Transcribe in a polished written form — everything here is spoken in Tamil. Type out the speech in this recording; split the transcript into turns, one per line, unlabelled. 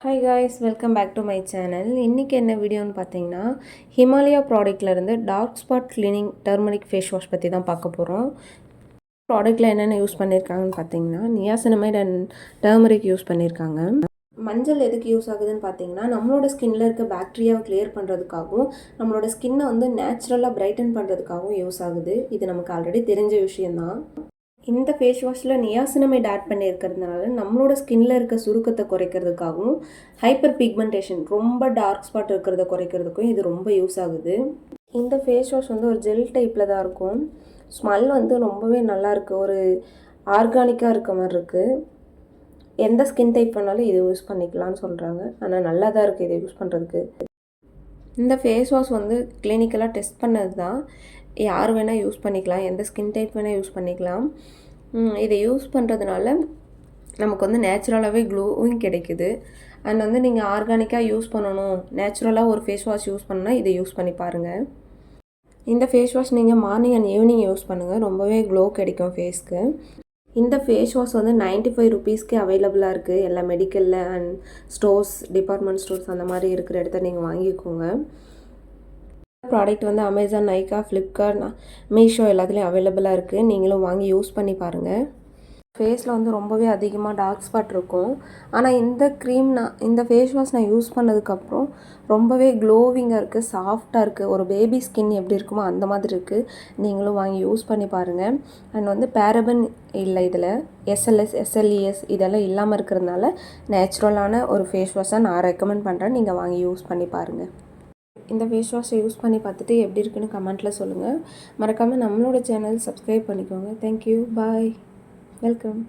Hi guys, welcome back to my channel. இன்றைக்கி என்ன வீடியோன்னு பார்த்தீங்கன்னா, ஹிமாலயா ப்ராடக்ட்லேருந்து dark spot cleaning turmeric face wash பற்றி தான் பார்க்க போகிறோம். ப்ராடக்ட்டில் என்னென்ன யூஸ் பண்ணியிருக்காங்கன்னு பார்த்தீங்கன்னா, நியாசினமைட் அண்ட் டர்மரிக் யூஸ் பண்ணியிருக்காங்க. மஞ்சள் எதுக்கு யூஸ் ஆகுதுன்னு பார்த்தீங்கன்னா, நம்மளோட ஸ்கின்னில் இருக்க பாக்டீரியாவை கிளியர் பண்ணுறதுக்காகவும் நம்மளோட ஸ்கின்னை வந்து நேச்சுரலாக பிரைட்டன் பண்ணுறதுக்காகவும் யூஸ் ஆகுது. இது நமக்கு ஆல்ரெடி தெரிஞ்ச விஷயந்தான். இந்த ஃபேஸ் வாஷில் நியாசினமைட் ஆட் பண்ணியிருக்கிறதுனால நம்மளோட ஸ்கின்னில் இருக்க சுருக்கத்தை குறைக்கிறதுக்காகவும் ஹைப்பர் பிக்மெண்டேஷன் ரொம்ப டார்க் ஸ்பாட் இருக்கிறத குறைக்கிறதுக்கும் இது ரொம்ப யூஸ் ஆகுது. இந்த ஃபேஸ் வாஷ் வந்து ஒரு ஜெல் டைப்பில் தான் இருக்கும். ஸ்மெல் வந்து ரொம்பவே நல்லாயிருக்கு, ஒரு ஆர்கானிக்காக இருக்க மாதிரி இருக்குது. எந்த ஸ்கின் டைப் பண்ணாலும் இது யூஸ் பண்ணிக்கலாம்னு சொல்கிறாங்க. ஆனால் நல்லா தான் இருக்குது இதை யூஸ் பண்ணுறதுக்கு. இந்த ஃபேஸ் வாஷ் வந்து கிளினிக்கலாக டெஸ்ட் பண்ணது தான். யார் வேணால் யூஸ் பண்ணிக்கலாம், எந்த ஸ்கின் டைப் வேணால் யூஸ் பண்ணிக்கலாம். இதை யூஸ் பண்ணுறதுனால நமக்கு வந்து நேச்சுரலாகவே க்ளோவிங் கிடைக்குது. அண்ட் வந்து நீங்கள் ஆர்கானிக்காக யூஸ் பண்ணணும், நேச்சுரலாக ஒரு ஃபேஸ் வாஷ் யூஸ் பண்ணால் இதை யூஸ் பண்ணி பாருங்கள். இந்த ஃபேஸ் வாஷ் நீங்கள் மார்னிங் அண்ட் ஈவினிங் யூஸ் பண்ணுங்கள், ரொம்பவே க்ளோ கிடைக்கும் ஃபேஸ்க்கு. இந்த ஃபேஸ் வாஷ் வந்து 95 ருபீஸ்க்கு அவைலபிளாக இருக்குது. எல்லா மெடிக்கலில் அண்ட் ஸ்டோர்ஸ், டிபார்ட்மெண்ட் ஸ்டோர்ஸ் அந்த மாதிரி இருக்கிற இடத்த நீங்கள் வாங்கிக்கோங்க. ப்ராடக்ட் வந்து அமேசான், நைகா, ஃப்ளிப்கார்ட், மீஷோ எல்லாத்துலேயும் அவைலபிளாக இருக்குது. நீங்களும் வாங்கி யூஸ் பண்ணி பாருங்கள். ஃபேஸில் வந்து ரொம்பவே அதிகமாக டார்க் ஸ்பாட் இருக்கும். ஆனால் இந்த ஃபேஸ் வாஷ் நான் யூஸ் பண்ணதுக்கப்புறம் ரொம்பவே க்ளோவிங்காக இருக்குது, சாஃப்டாக இருக்குது. ஒரு பேபி ஸ்கின் எப்படி இருக்குமோ அந்த மாதிரி இருக்குது. நீங்களும் வாங்கி யூஸ் பண்ணி பாருங்கள். அண்ட் வந்து பேரபன் இல்லை இதில், SLS, SLES இதெல்லாம் இல்லாமல் இருக்கிறதுனால நேச்சுரலான ஒரு ஃபேஸ் வாஷாக நான் ரெக்கமெண்ட் பண்ணுறேன். நீங்கள் வாங்கி யூஸ் பண்ணி பாருங்கள். இந்த ஃபேஸ் வாஷை யூஸ் பண்ணி பார்த்துட்டு எப்படி இருக்குன்னு கமெண்ட்டில் சொல்லுங்கள். மறக்காமல் நம்மளோட சேனல் சப்ஸ்கிரைப் பண்ணிக்கோங்க. தேங்க்யூ, பாய், வெல்கம்.